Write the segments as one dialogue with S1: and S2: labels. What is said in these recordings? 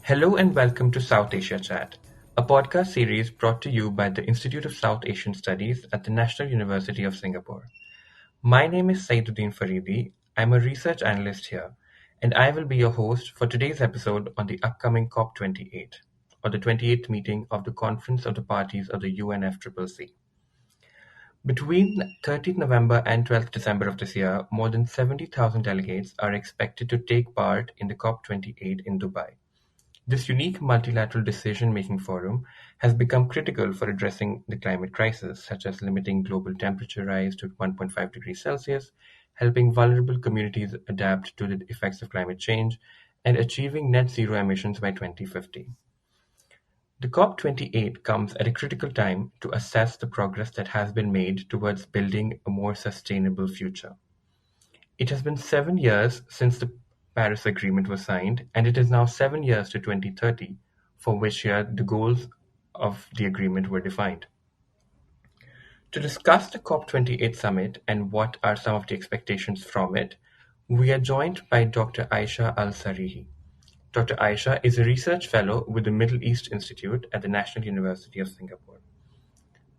S1: Hello and welcome to South Asia Chat, a podcast series brought to you by the Institute of South Asian Studies at the National University of Singapore. My name is Saeeduddin Faridi. I'm a research analyst here, and I will be your host for today's episode on the upcoming COP28, or the 28th meeting of the Conference of the Parties of the UNFCCC. Between 30th November and 12th December of this year, more than 70,000 delegates are expected to take part in the COP28 in Dubai. This unique multilateral decision-making forum has become critical for addressing the climate crisis, such as limiting global temperature rise to 1.5 degrees Celsius, helping vulnerable communities adapt to the effects of climate change, and achieving net zero emissions by 2050. The COP28 comes at a critical time to assess the progress that has been made towards building a more sustainable future. It has been 7 years since the Paris Agreement was signed, and it is now 7 years to 2030, for which year the goals of the agreement were defined. To discuss the COP28 summit and what are some of the expectations from it, we are joined by Dr. Aisha Al-Sarihi. Dr. Aisha is a research fellow with the Middle East Institute at the National University of Singapore.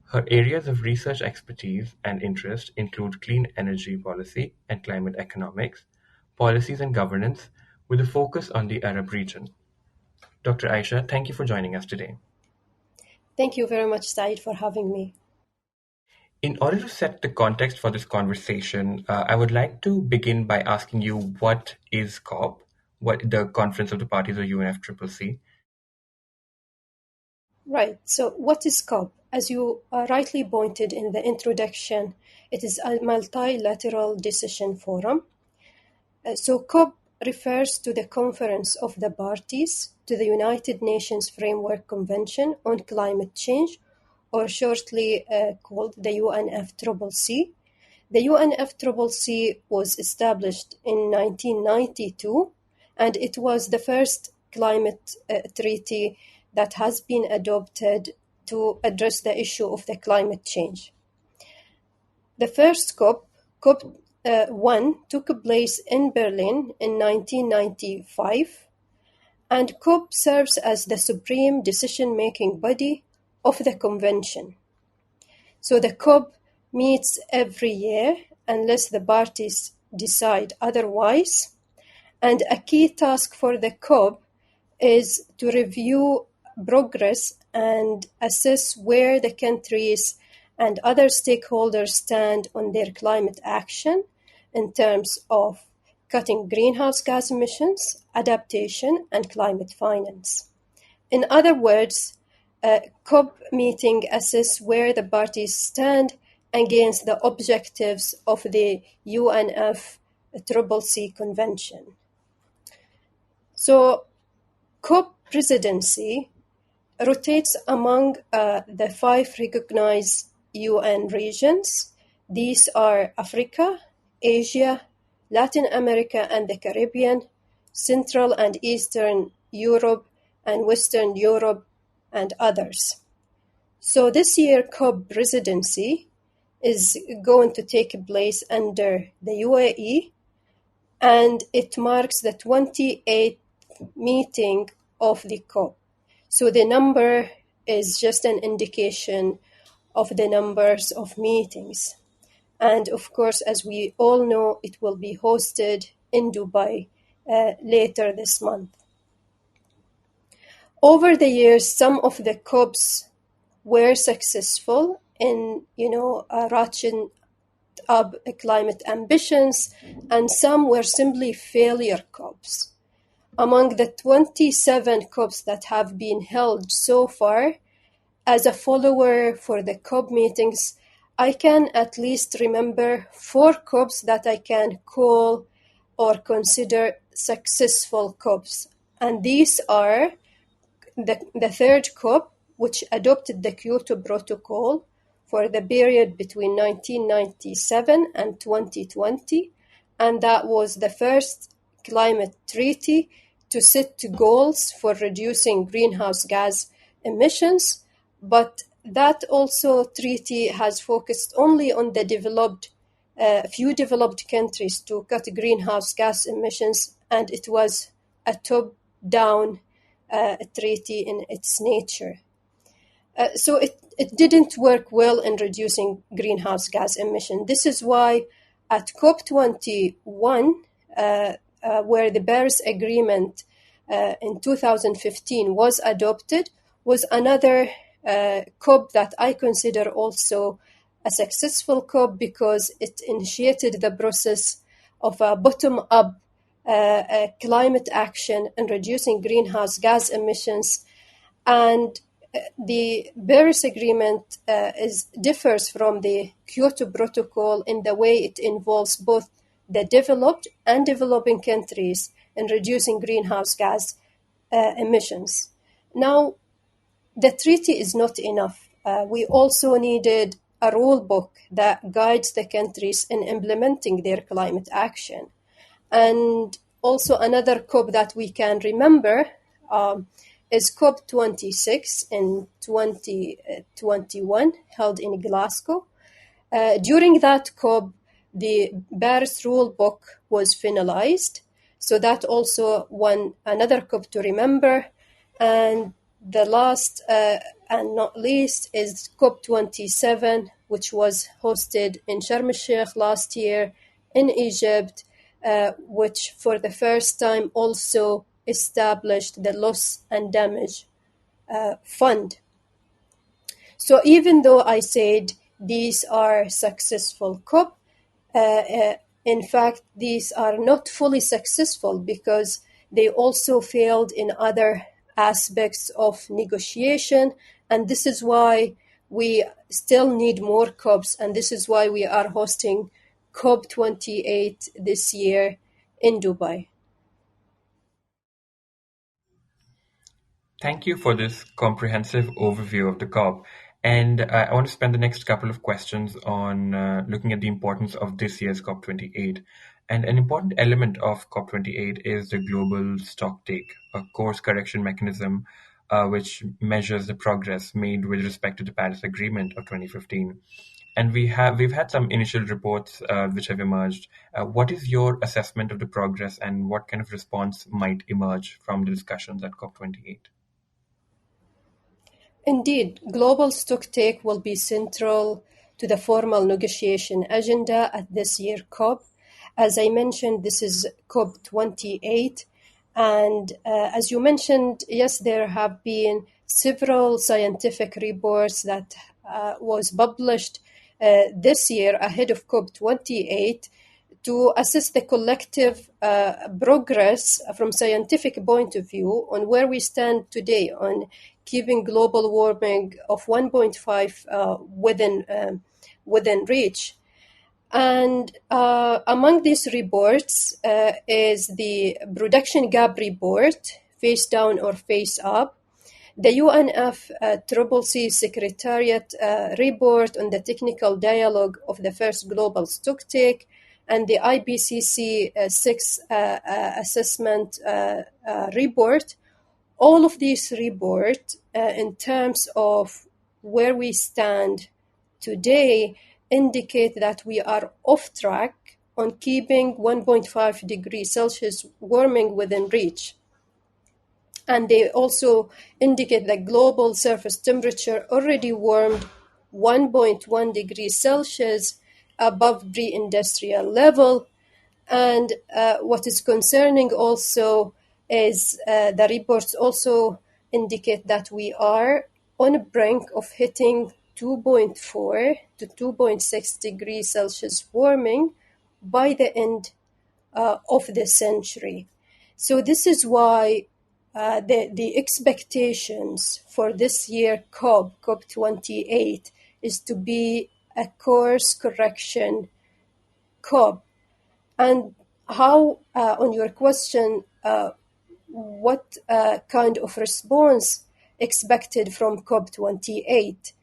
S1: Her areas of research expertise and interest include clean energy policy and climate economics, policies and governance, with a focus on the Arab region. Dr. Aisha, thank you for joining us today.
S2: Thank you very much, Saeed, for having me.
S1: In order to set the context for this conversation, I would like to begin by asking you what is COP, what the Conference of the Parties of UNFCCC.
S2: Right, so what is COP? As you rightly pointed in the introduction, it is a multilateral decision forum. So COP refers to the Conference of the Parties to the United Nations Framework Convention on Climate Change, or shortly called the UNFCCC. The UNFCCC was established in 1992, and it was the first climate treaty that has been adopted to address the issue of the climate change. The first COP, COP1, took place in Berlin in 1995, and COP serves as the supreme decision-making body of the convention. So the COP meets every year unless the parties decide otherwise, and a key task for the COP is to review progress and assess where the countries and other stakeholders stand on their climate action in terms of cutting greenhouse gas emissions, adaptation, and climate finance. In other words, COP meeting assess where the parties stand against the objectives of the UNFCCC Convention. So COP presidency rotates among the 5 recognized UN regions. These are Africa, Asia, Latin America and the Caribbean, Central and Eastern Europe, and Western Europe, and others. So this year COP presidency is going to take place under the UAE, and it marks the 28th meeting of the COP. So the number is just an indication of the numbers of meetings. And of course, as we all know, it will be hosted in Dubai later this month. Over the years, some of the COPs were successful in, ratcheting up climate ambitions, and some were simply failure COPs. Among the 27 COPs that have been held so far, as a follower for the COP meetings, I can at least remember 4 COPs that I can call or consider successful COPs. And these are the third COP, which adopted the Kyoto Protocol for the period between 1997 and 2020, and that was the first climate treaty to set goals for reducing greenhouse gas emissions, but that also treaty has focused only on the few developed countries to cut greenhouse gas emissions, and it was a top-down treaty in its nature. So it didn't work well in reducing greenhouse gas emission. This is why at COP21, where the Paris Agreement in 2015 was adopted, was another COP that I consider also a successful COP because it initiated the process of a bottom-up climate action in reducing greenhouse gas emissions. And the Paris Agreement differs from the Kyoto Protocol in the way it involves both the developed and developing countries in reducing greenhouse gas emissions. Now, the treaty is not enough. We also needed a rule book that guides the countries in implementing their climate action. And also another COP that we can remember is COP26 in 2021, held in Glasgow. During that COP, the Paris Rule Book was finalized. So that also another COP to remember. And the last and not least is COP27, which was hosted in Sharm el-Sheikh last year in Egypt, which for the first time also established the loss and damage fund. So even though I said these are successful COP, in fact, these are not fully successful because they also failed in other aspects of negotiation. And this is why we still need more COPs. And this is why we are hosting COP28 this year in Dubai.
S1: Thank you for this comprehensive overview of the COP. And I want to spend the next couple of questions on looking at the importance of this year's COP28. And an important element of COP28 is the global stocktake, a course correction mechanism which measures the progress made with respect to the Paris Agreement of 2015. And we've had some initial reports which have emerged. What is your assessment of the progress, and what kind of response might emerge from the discussions at COP28?
S2: Indeed, global stocktake will be central to the formal negotiation agenda at this year's COP. As I mentioned, this is COP28. And as you mentioned, yes, there have been several scientific reports that was published this year ahead of COP28 to assess the collective progress from scientific point of view on where we stand today on keeping global warming of 1.5 within reach. And among these reports is the Production Gap Report, Face Down or Face Up, the UNFCCC Secretariat report on the technical dialogue of the first global stocktake, and the IPCC 6 assessment report. All of these reports, in terms of where we stand today, indicate that we are off track on keeping 1.5 degrees Celsius warming within reach. And they also indicate that global surface temperature already warmed 1.1 degrees Celsius above pre-industrial level. And what is concerning also is the reports also indicate that we are on the brink of hitting 2.4 to 2.6 degrees Celsius warming by the end of the century. So this is why the expectations for this year COP28, is to be a course correction COP. And how, on your question, what kind of response expected from COP28?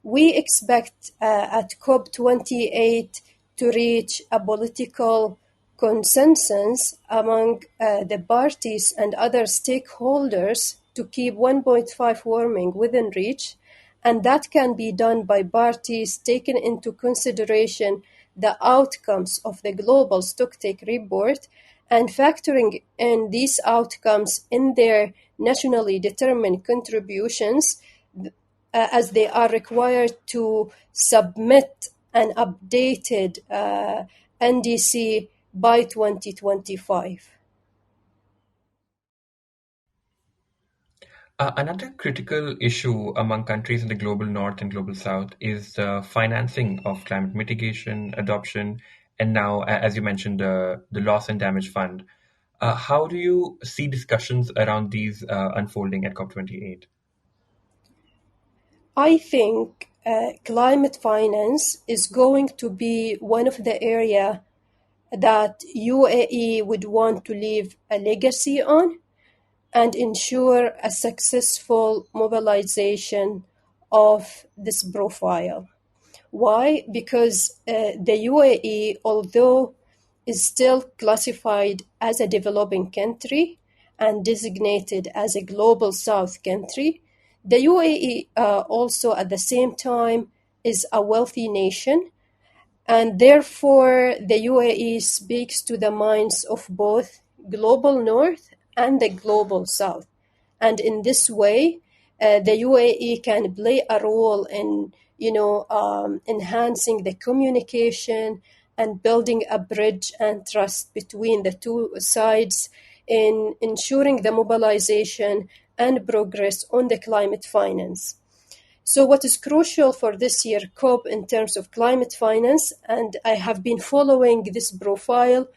S2: We expect at COP28 to reach a political consensus among the parties and other stakeholders to keep 1.5 warming within reach, and that can be done by parties taking into consideration the outcomes of the global stocktake report and factoring in these outcomes in their nationally determined contributions, as they are required to submit an updated NDC by 2025.
S1: Another critical issue among countries in the global north and global south is the financing of climate mitigation, adoption, and now, as you mentioned, the loss and damage fund. How do you see discussions around these unfolding at COP28?
S2: I think climate finance is going to be one of the area that UAE would want to leave a legacy on and ensure a successful mobilization of this profile. Why? Because the UAE, although is still classified as a developing country and designated as a global south country, the UAE also at the same time is a wealthy nation, and therefore the UAE speaks to the minds of both global north and the global south. And in this way, the UAE can play a role in, enhancing the communication and building a bridge and trust between the two sides in ensuring the mobilization and progress on the climate finance. So what is crucial for this year COP in terms of climate finance, and I have been following this profile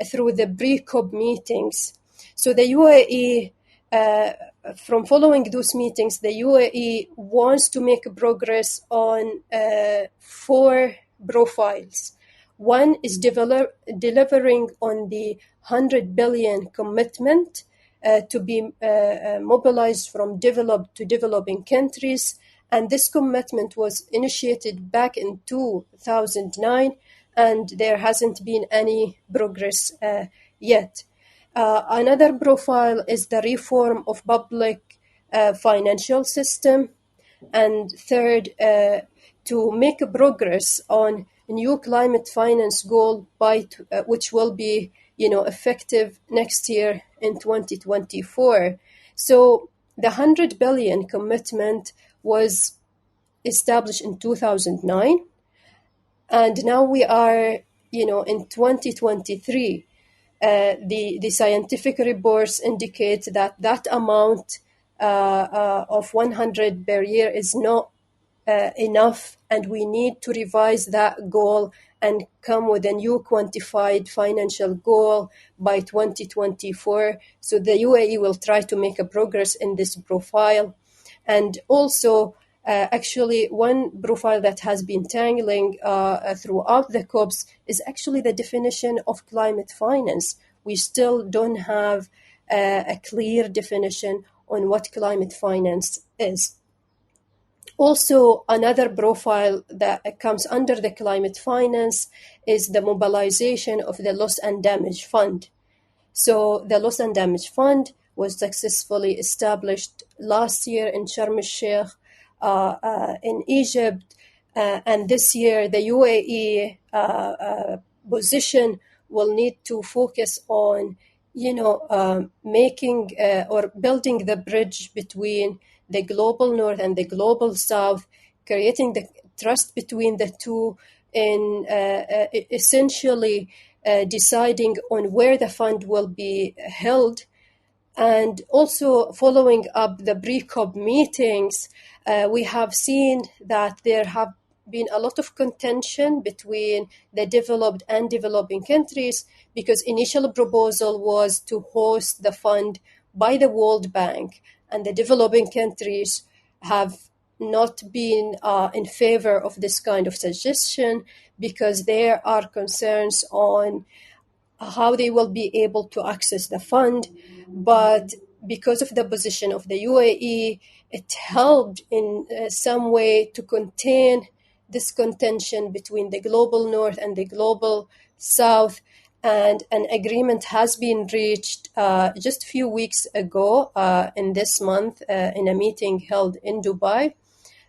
S2: through the pre-COP meetings. So the UAE, from following those meetings, the UAE wants to make progress on 4 profiles. One is delivering on the 100 billion commitment to be mobilized from developed to developing countries. And this commitment was initiated back in 2009, and there hasn't been any progress yet. Another profile is the reform of public financial system. And third, to make progress on a new climate finance goal which will be effective next year in 2024. So the 100 billion commitment was established in 2009, and now we are in 2023. The scientific reports indicate that amount of 100 per year is not enough, and we need to revise that goal and come with a new quantified financial goal by 2024. So the UAE will try to make a progress in this profile. And also, actually, one profile that has been tangling throughout the COPs is actually the definition of climate finance. We still don't have a clear definition on what climate finance is. Also, another profile that comes under the climate finance is the mobilization of the loss and damage fund. So the loss and damage fund was successfully established last year in Sharm el-Sheikh, in Egypt, and this year the UAE position will need to focus on, making or building the bridge between the global north and the global south, creating the trust between the two, in essentially deciding on where the fund will be held, and also following up the pre-COP meetings. We have seen that there have been a lot of contention between the developed and developing countries, because initial proposal was to host the fund by the World Bank, and the developing countries have not been in favor of this kind of suggestion, because there are concerns on how they will be able to access the fund. But because of the position of the UAE, it helped in some way to contain this contention between the global north and the global south. And an agreement has been reached just a few weeks ago in this month in a meeting held in Dubai.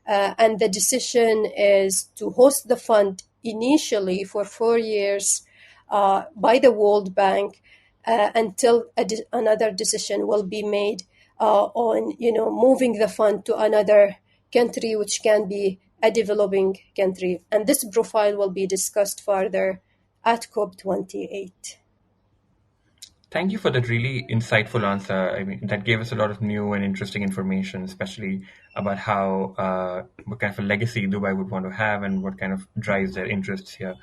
S2: And the decision is to host the fund initially for 4 years by the World Bank until another decision will be made on moving the fund to another country, which can be a developing country. And this profile will be discussed further at COP28.
S1: Thank you for that really insightful answer. I mean, that gave us a lot of new and interesting information, especially about how what kind of a legacy Dubai would want to have and what kind of drives their interests here.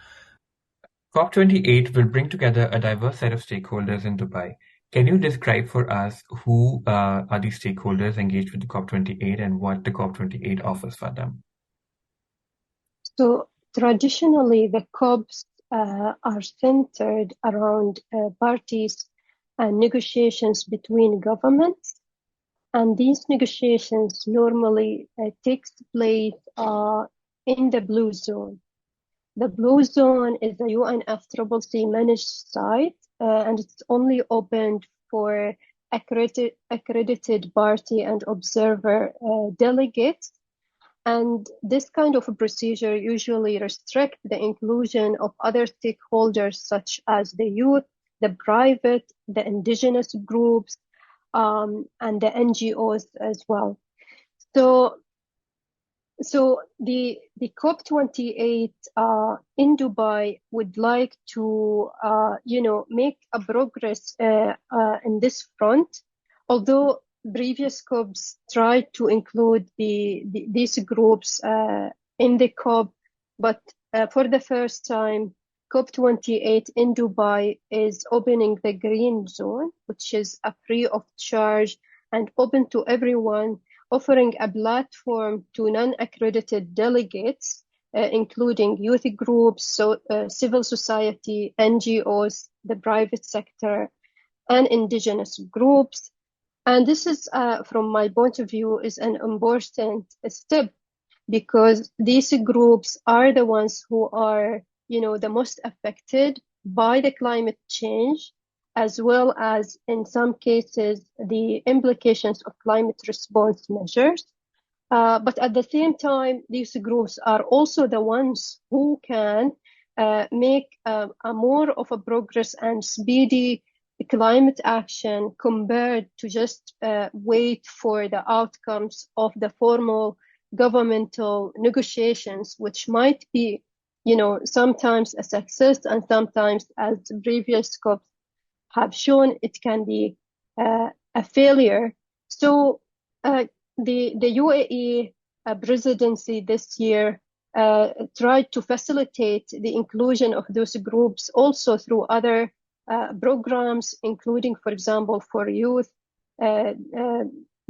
S1: COP28 will bring together a diverse set of stakeholders in Dubai. Can you describe for us who are these stakeholders engaged with the COP28 and what the COP28 offers for them?
S2: So traditionally, the COPs are centered around parties and negotiations between governments. And these negotiations normally takes place in the blue zone. The blue zone is a UNFCCC managed site, and it's only opened for accredited party and observer delegates. And this kind of a procedure usually restricts the inclusion of other stakeholders such as the youth, the private, the indigenous groups, and the NGOs as well. So the COP28 in Dubai would like to make a progress in this front, although previous COPs tried to include these groups in the COP, but for the first time, COP28 in Dubai is opening the green zone, which is a free of charge and open to everyone, offering a platform to non-accredited delegates, including youth groups, civil society, NGOs, the private sector, and indigenous groups. And this is, from my point of view, is an important step because these groups are the ones who are, the most affected by the climate change, as well as, in some cases, the implications of climate response measures. But at the same time, these groups are also the ones who can make a more of a progress and speedy climate action compared to just wait for the outcomes of the formal governmental negotiations, which might be, sometimes a success and sometimes, as previous COPs have shown, it can be a failure. So the UAE presidency this year tried to facilitate the inclusion of those groups also through other programs, including, for example, for youth,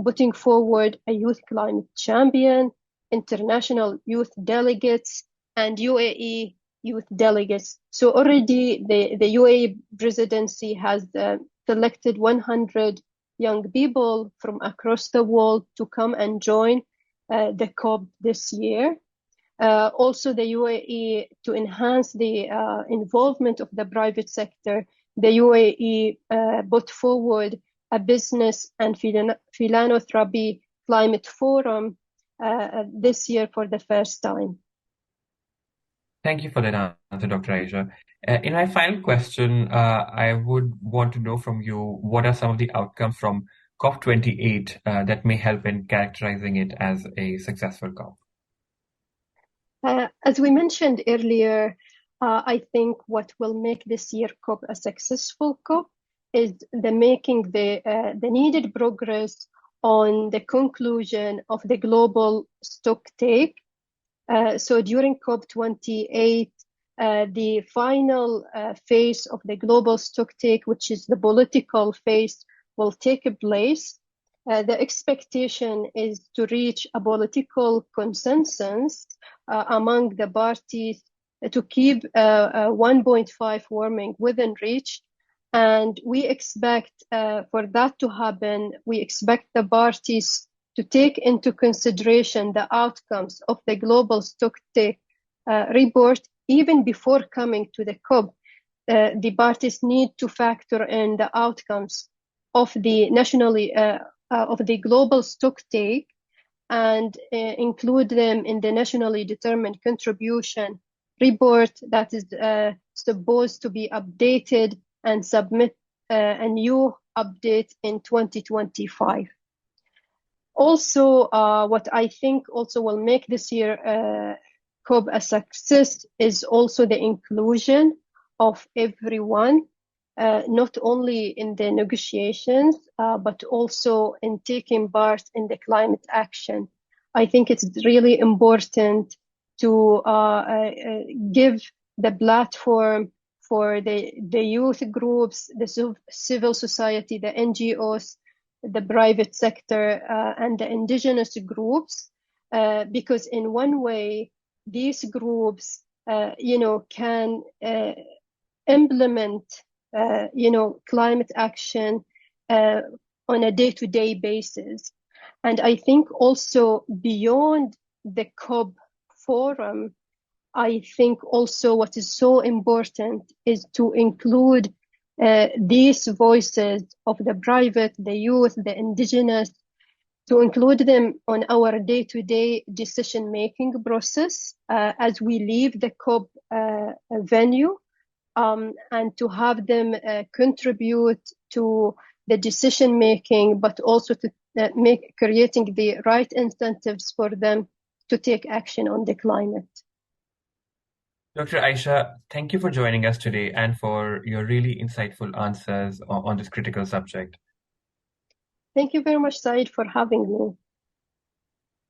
S2: putting forward a youth climate champion, international youth delegates, and UAE youth delegates. So already the UAE presidency has selected 100 young people from across the world to come and join the COP this year. Also, the UAE, to enhance the involvement of the private sector, the UAE put forward a business and philanthropy climate forum this year for the first time.
S1: Thank you for that answer, Dr. Aisha. In my final question, I would want to know from you what are some of the outcomes from COP28 that may help in characterizing it as a successful COP?
S2: As we mentioned earlier, I think what will make this year COP a successful COP is making the needed progress on the conclusion of the global stocktake. So during COP28, the final phase of the global stocktake, which is the political phase, will take place. The expectation is to reach a political consensus among the parties to keep 1.5 warming within reach. And we expect for that to happen, we expect the parties to take into consideration the outcomes of the global stocktake report even before coming to the COP. The parties need to factor in the outcomes of the of the global stocktake and include them in the nationally determined contribution report that is supposed to be updated and submit a new update in 2025. Also, what I think also will make this year COP a success is also the inclusion of everyone, not only in the negotiations, but also in taking part in the climate action. I think it's really important to give the platform for the youth groups, the civil society, the NGOs, the private sector, and the indigenous groups, because in one way, these groups, can implement, climate action on a day-to-day basis. And I think also beyond the COP forum, I think also what is so important is to include these voices of the private, the youth, the indigenous, to include them on our day-to-day decision-making process as we leave the COP venue, and to have them contribute to the decision-making, but also to creating the right incentives for them to take action on the climate.
S1: Dr. Aisha, thank you for joining us today and for your really insightful answers on this critical subject.
S2: Thank you very much, Saeed, for having me.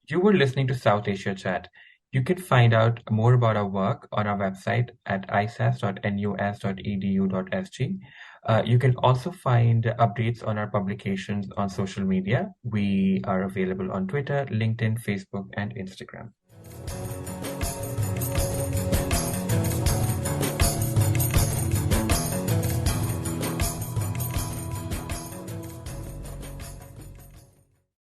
S1: You were listening to South Asia Chat. You can find out more about our work on our website at isas.nus.edu.sg. You can also find updates on our publications on social media. We are available on Twitter, LinkedIn, Facebook, and Instagram.